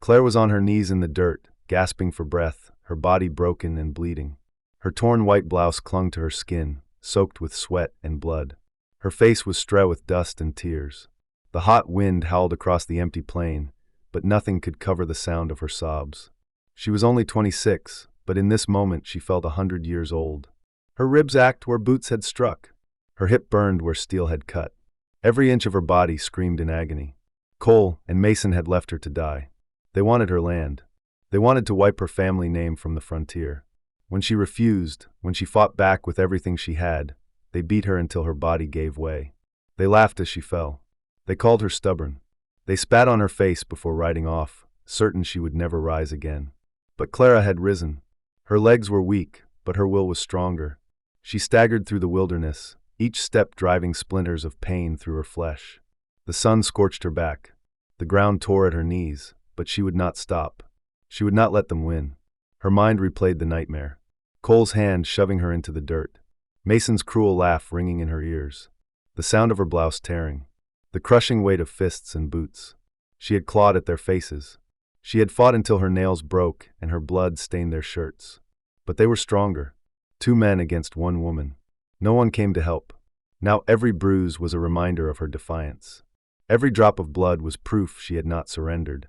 Claire was on her knees in the dirt, gasping for breath, her body broken and bleeding. Her torn white blouse clung to her skin, soaked with sweat and blood. Her face was strewn with dust and tears. The hot wind howled across the empty plain, but nothing could cover the sound of her sobs. She was only 26, but in this moment she felt 100 years old. Her ribs ached where boots had struck. Her hip burned where steel had cut. Every inch of her body screamed in agony. Cole and Mason had left her to die. They wanted her land. They wanted to wipe her family name from the frontier. When she refused, when she fought back with everything she had, they beat her until her body gave way. They laughed as she fell. They called her stubborn. They spat on her face before riding off, certain she would never rise again. But Clara had risen. Her legs were weak, but her will was stronger. She staggered through the wilderness, each step driving splinters of pain through her flesh. The sun scorched her back. The ground tore at her knees, but she would not stop. She would not let them win. Her mind replayed the nightmare. Cole's hand shoving her into the dirt. Mason's cruel laugh ringing in her ears. The sound of her blouse tearing. The crushing weight of fists and boots. She had clawed at their faces. She had fought until her nails broke and her blood stained their shirts. But they were stronger. 2 men against 1 woman. No one came to help. Now every bruise was a reminder of her defiance. Every drop of blood was proof she had not surrendered.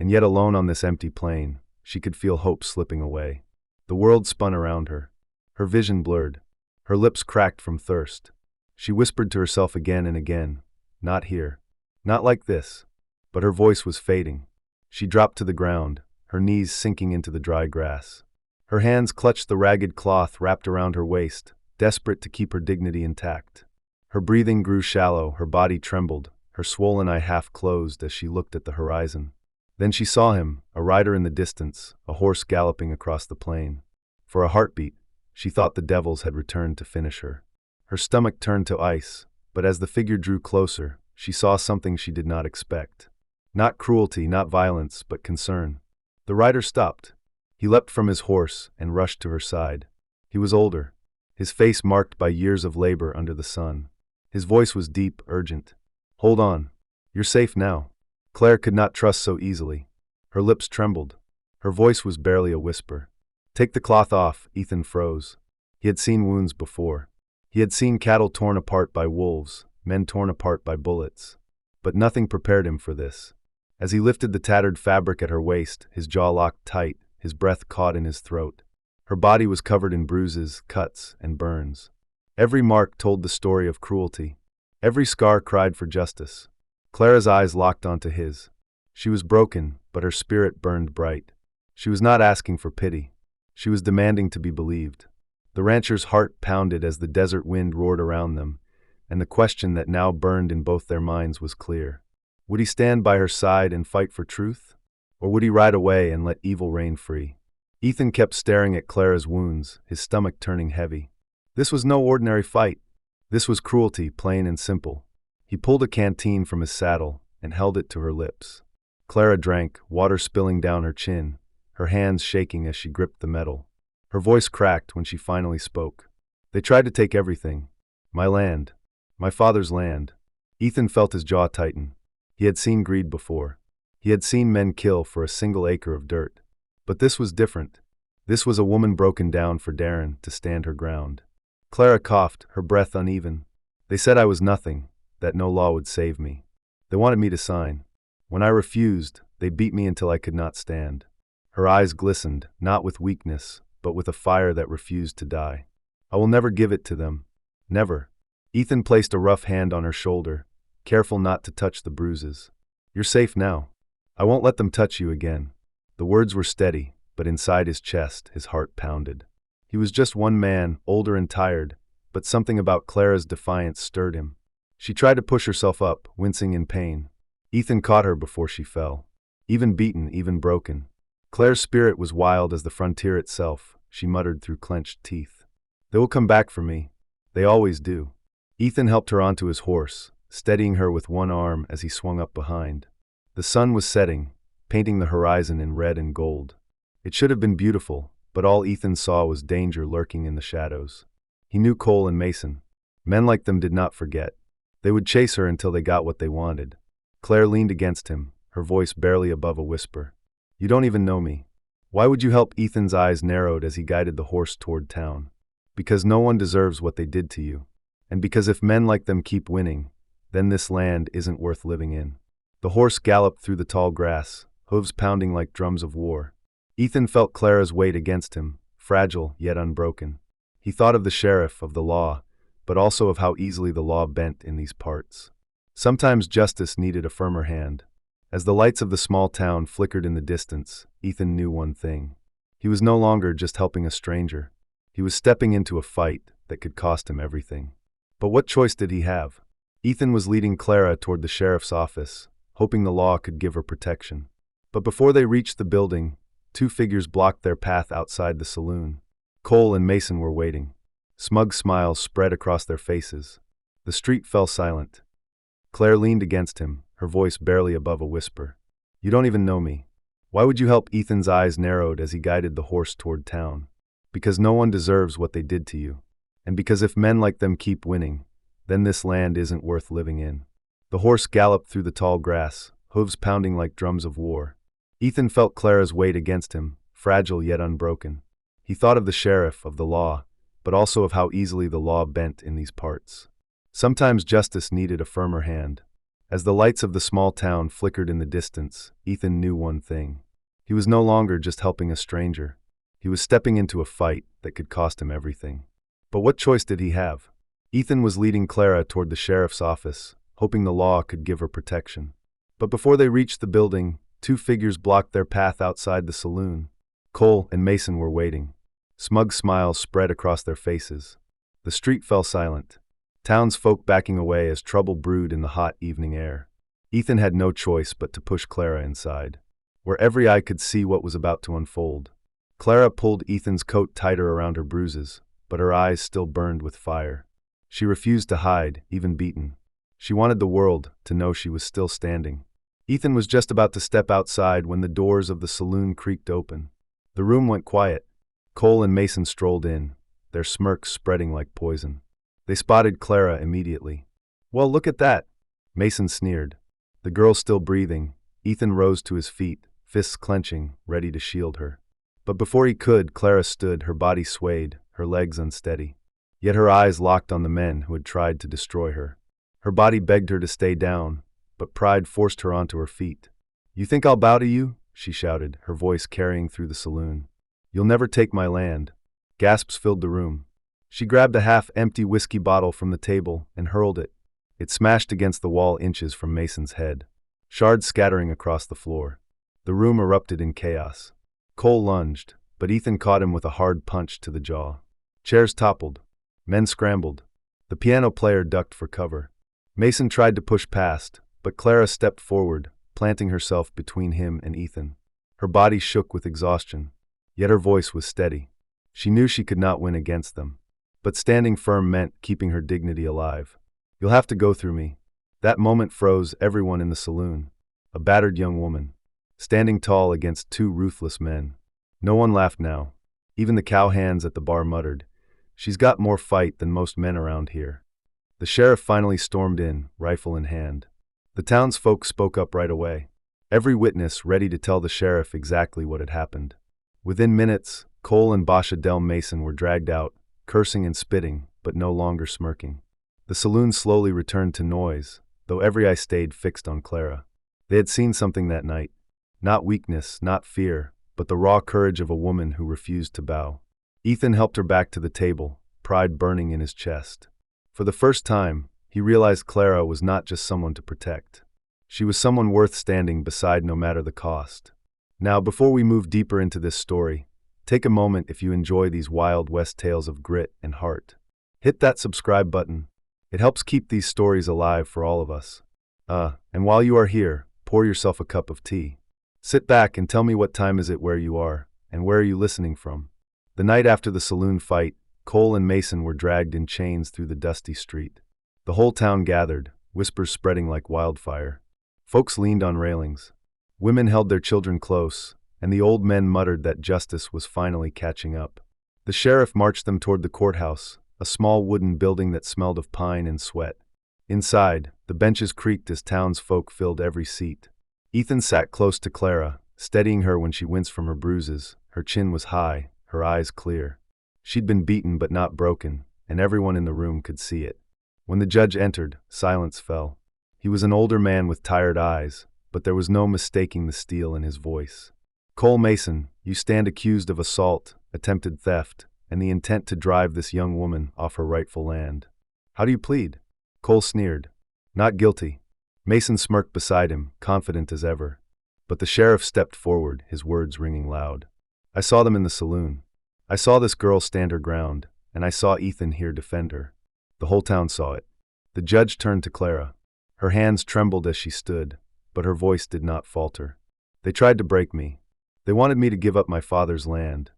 And yet alone on this empty plain, she could feel hope slipping away. The world spun around her. Her vision blurred. Her lips cracked from thirst. She whispered to herself again and again, "Not here. Not like this." But her voice was fading. She dropped to the ground, her knees sinking into the dry grass. Her hands clutched the ragged cloth wrapped around her waist, desperate to keep her dignity intact. Her breathing grew shallow, her body trembled, her swollen eye half closed as she looked at the horizon. Then she saw him, a rider in the distance, a horse galloping across the plain. For a heartbeat, she thought the devils had returned to finish her. Her stomach turned to ice, but as the figure drew closer, she saw something she did not expect. Not cruelty, not violence, but concern. The rider stopped. He leapt from his horse and rushed to her side. He was older, his face marked by years of labor under the sun. His voice was deep, urgent. "Hold on. You're safe now." Claire could not trust so easily. Her lips trembled. Her voice was barely a whisper. "Take the cloth off," Ethan froze. He had seen wounds before. He had seen cattle torn apart by wolves, men torn apart by bullets. But nothing prepared him for this. As he lifted the tattered fabric at her waist, his jaw locked tight, his breath caught in his throat. Her body was covered in bruises, cuts, and burns. Every mark told the story of cruelty. Every scar cried for justice. Clara's eyes locked onto his. She was broken, but her spirit burned bright. She was not asking for pity. She was demanding to be believed. The rancher's heart pounded as the desert wind roared around them, and the question that now burned in both their minds was clear. Would he stand by her side and fight for truth? Or would he ride away and let evil reign free? Ethan kept staring at Clara's wounds, his stomach turning heavy. This was no ordinary fight. This was cruelty, plain and simple. He pulled a canteen from his saddle and held it to her lips. Clara drank, water spilling down her chin, her hands shaking as she gripped the metal. Her voice cracked when she finally spoke. "They tried to take everything. My land. My father's land." Ethan felt his jaw tighten. He had seen greed before. He had seen men kill for a single acre of dirt. But this was different. This was a woman broken down for Darren to stand her ground. Clara coughed, her breath uneven. "They said I was nothing, that no law would save me. They wanted me to sign. When I refused, they beat me until I could not stand." Her eyes glistened, not with weakness, but with a fire that refused to die. "I will never give it to them. Never." Ethan placed a rough hand on her shoulder, careful not to touch the bruises. "You're safe now. I won't let them touch you again." The words were steady, but inside his chest, his heart pounded. He was just one man, older and tired, but something about Clara's defiance stirred him. She tried to push herself up, wincing in pain. Ethan caught her before she fell. Even beaten, even broken. Claire's spirit was wild as the frontier itself, she muttered through clenched teeth. "They will come back for me. They always do." Ethan helped her onto his horse, steadying her with one arm as he swung up behind. The sun was setting, painting the horizon in red and gold. It should have been beautiful, but all Ethan saw was danger lurking in the shadows. He knew Cole and Mason. Men like them did not forget. They would chase her until they got what they wanted. Claire leaned against him, her voice barely above a whisper. You don't even know me. Why would you help? Ethan's eyes narrowed as he guided the horse toward town. Because no one deserves what they did to you. And because if men like them keep winning, then this land isn't worth living in. The horse galloped through the tall grass, hooves pounding like drums of war. Ethan felt Clara's weight against him, fragile yet unbroken. He thought of the sheriff, of the law, but also of how easily the law bent in these parts. Sometimes justice needed a firmer hand. As the lights of the small town flickered in the distance, Ethan knew one thing. He was no longer just helping a stranger. He was stepping into a fight that could cost him everything. But what choice did he have? Ethan was leading Clara toward the sheriff's office, hoping the law could give her protection. But before they reached the building, two figures blocked their path outside the saloon. Cole and Mason were waiting. Smug smiles spread across their faces. The street fell silent. Claire leaned against him, her voice barely above a whisper. You don't even know me. Why would you help? Ethan's eyes narrowed as he guided the horse toward town. Because no one deserves what they did to you. And because if men like them keep winning, then this land isn't worth living in. The horse galloped through the tall grass, hooves pounding like drums of war. Ethan felt Clara's weight against him, fragile yet unbroken. He thought of the sheriff, of the law, but also of how easily the law bent in these parts. Sometimes justice needed a firmer hand. As the lights of the small town flickered in the distance, Ethan knew one thing. He was no longer just helping a stranger. He was stepping into a fight that could cost him everything. But what choice did he have? Ethan was leading Clara toward the sheriff's office, hoping the law could give her protection. But before they reached the building, two figures blocked their path outside the saloon. Cole and Mason were waiting. Smug smiles spread across their faces. The street fell silent. Townsfolk backing away as trouble brewed in the hot evening air. Ethan had no choice but to push Clara inside, where every eye could see what was about to unfold. Clara pulled Ethan's coat tighter around her bruises, but her eyes still burned with fire. She refused to hide, even beaten. She wanted the world to know she was still standing. Ethan was just about to step outside when the doors of the saloon creaked open. The room went quiet. Cole and Mason strolled in, their smirks spreading like poison. They spotted Clara immediately. Well, look at that, Mason sneered. The girl still breathing, Ethan rose to his feet, fists clenching, ready to shield her. But before he could, Clara stood, her body swayed, her legs unsteady. Yet her eyes locked on the men who had tried to destroy her. Her body begged her to stay down, but pride forced her onto her feet. You think I'll bow to you? She shouted, her voice carrying through the saloon. You'll never take my land. Gasps filled the room. She grabbed a half-empty whiskey bottle from the table and hurled it. It smashed against the wall inches from Mason's head, shards scattering across the floor. The room erupted in chaos. Cole lunged, but Ethan caught him with a hard punch to the jaw. Chairs toppled. Men scrambled. The piano player ducked for cover. Mason tried to push past, but Clara stepped forward, planting herself between him and Ethan. Her body shook with exhaustion, yet her voice was steady. She knew she could not win against them. But standing firm meant keeping her dignity alive. You'll have to go through me. That moment froze everyone in the saloon. A battered young woman, standing tall against two ruthless men. No one laughed now. Even the cowhands at the bar muttered, "She's got more fight than most men around here." The sheriff finally stormed in, rifle in hand. The townsfolk spoke up right away. Every witness ready to tell the sheriff exactly what had happened. Within minutes, Cole and Basha Del Mason were dragged out, cursing and spitting, but no longer smirking. The saloon slowly returned to noise, though every eye stayed fixed on Clara. They had seen something that night. Not weakness, not fear, but the raw courage of a woman who refused to bow. Ethan helped her back to the table, pride burning in his chest. For the first time, he realized Clara was not just someone to protect. She was someone worth standing beside no matter the cost. Now, before we move deeper into this story, take a moment if you enjoy these Wild West tales of grit and heart. Hit that subscribe button. It helps keep these stories alive for all of us. And while you are here, pour yourself a cup of tea. Sit back and tell me what time is it where you are, and where are you listening from. The night after the saloon fight, Cole and Mason were dragged in chains through the dusty street. The whole town gathered, whispers spreading like wildfire. Folks leaned on railings. Women held their children close, and the old men muttered that justice was finally catching up. The sheriff marched them toward the courthouse, a small wooden building that smelled of pine and sweat. Inside, the benches creaked as townsfolk filled every seat. Ethan sat close to Clara, steadying her when she winced from her bruises. Her chin was high, her eyes clear. She'd been beaten but not broken, and everyone in the room could see it. When the judge entered, silence fell. He was an older man with tired eyes, but there was no mistaking the steel in his voice. "Cole Mason, you stand accused of assault, attempted theft, and the intent to drive this young woman off her rightful land. How do you plead?" Cole sneered. "Not guilty." Mason smirked beside him, confident as ever. But the sheriff stepped forward, his words ringing loud. "I saw them in the saloon. I saw this girl stand her ground, and I saw Ethan here defend her. The whole town saw it." The judge turned to Clara. Her hands trembled as she stood, but her voice did not falter. "They tried to break me. They wanted me to give up my father's land.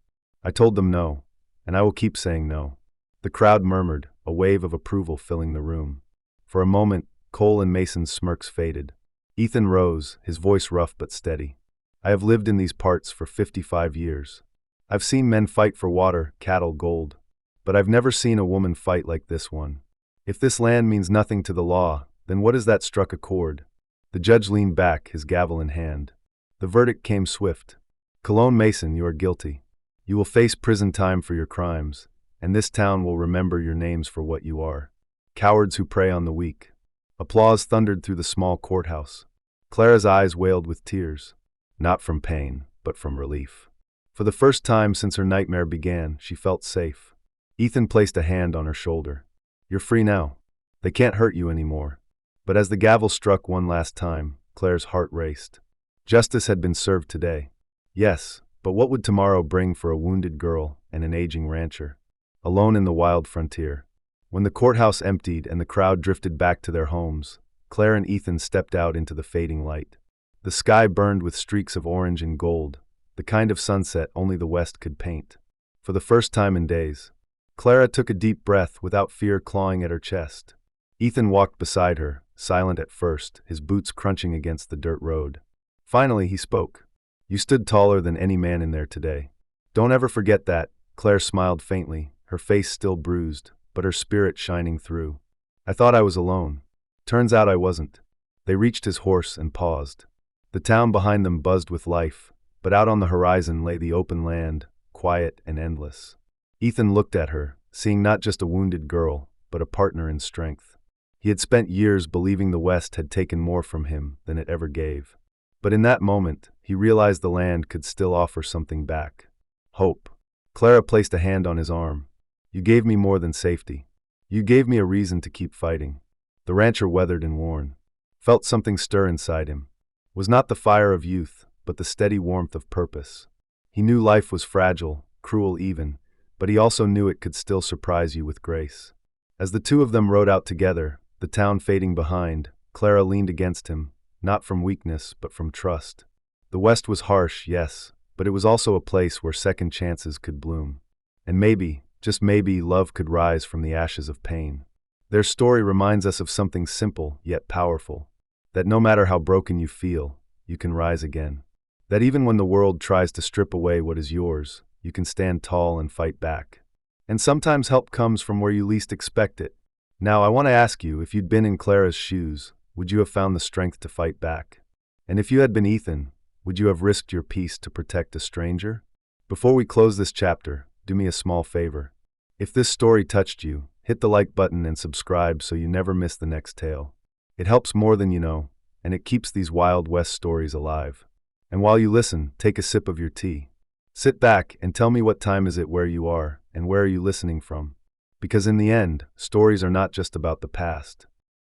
I told them no, and I will keep saying no." The crowd murmured, a wave of approval filling the room. For a moment, Cole and Mason's smirks faded. Ethan rose, his voice rough but steady. "I have lived in these parts for 55 years. I've seen men fight for water, cattle, gold. But I've never seen a woman fight like this one. If this land means nothing to the law, then what is that?" Struck a chord. The judge leaned back, his gavel in hand. The verdict came swift. "Cole Mason, you are guilty. You will face prison time for your crimes, and this town will remember your names for what you are. Cowards who prey on the weak." Applause thundered through the small courthouse. Clara's eyes wailed with tears, not from pain, but from relief. For the first time since her nightmare began, she felt safe. Ethan placed a hand on her shoulder. "You're free now. They can't hurt you anymore." But as the gavel struck one last time, Clara's heart raced. Justice had been served today. Yes, but what would tomorrow bring for a wounded girl and an aging rancher, alone in the wild frontier? When the courthouse emptied and the crowd drifted back to their homes, Clara and Ethan stepped out into the fading light. The sky burned with streaks of orange and gold, the kind of sunset only the West could paint. For the first time in days, Clara took a deep breath without fear clawing at her chest. Ethan walked beside her, silent at first, his boots crunching against the dirt road. Finally, he spoke. "You stood taller than any man in there today. Don't ever forget that." Claire smiled faintly, her face still bruised, but her spirit shining through. "I thought I was alone. Turns out I wasn't." They reached his horse and paused. The town behind them buzzed with life, but out on the horizon lay the open land, quiet and endless. Ethan looked at her, seeing not just a wounded girl, but a partner in strength. He had spent years believing the West had taken more from him than it ever gave. But in that moment, he realized the land could still offer something back. Hope. Clara placed a hand on his arm. "You gave me more than safety. You gave me a reason to keep fighting." The rancher, weathered and worn, felt something stir inside him. It was not the fire of youth, but the steady warmth of purpose. He knew life was fragile, cruel even, but he also knew it could still surprise you with grace. As the two of them rode out together, the town fading behind, Clara leaned against him, not from weakness but from trust. The West was harsh, yes, but it was also a place where second chances could bloom. And maybe, just maybe, love could rise from the ashes of pain. Their story reminds us of something simple yet powerful. That no matter how broken you feel, you can rise again. That even when the world tries to strip away what is yours, you can stand tall and fight back. And sometimes help comes from where you least expect it. Now I want to ask you, if you'd been in Clara's shoes, would you have found the strength to fight back? And if you had been Ethan, would you have risked your peace to protect a stranger? Before we close this chapter, do me a small favor. If this story touched you, hit the like button and subscribe so you never miss the next tale. It helps more than you know, and it keeps these Wild West stories alive. And while you listen, take a sip of your tea. Sit back and tell me, what time is it where you are, and where are you listening from? Because in the end, stories are not just about the past.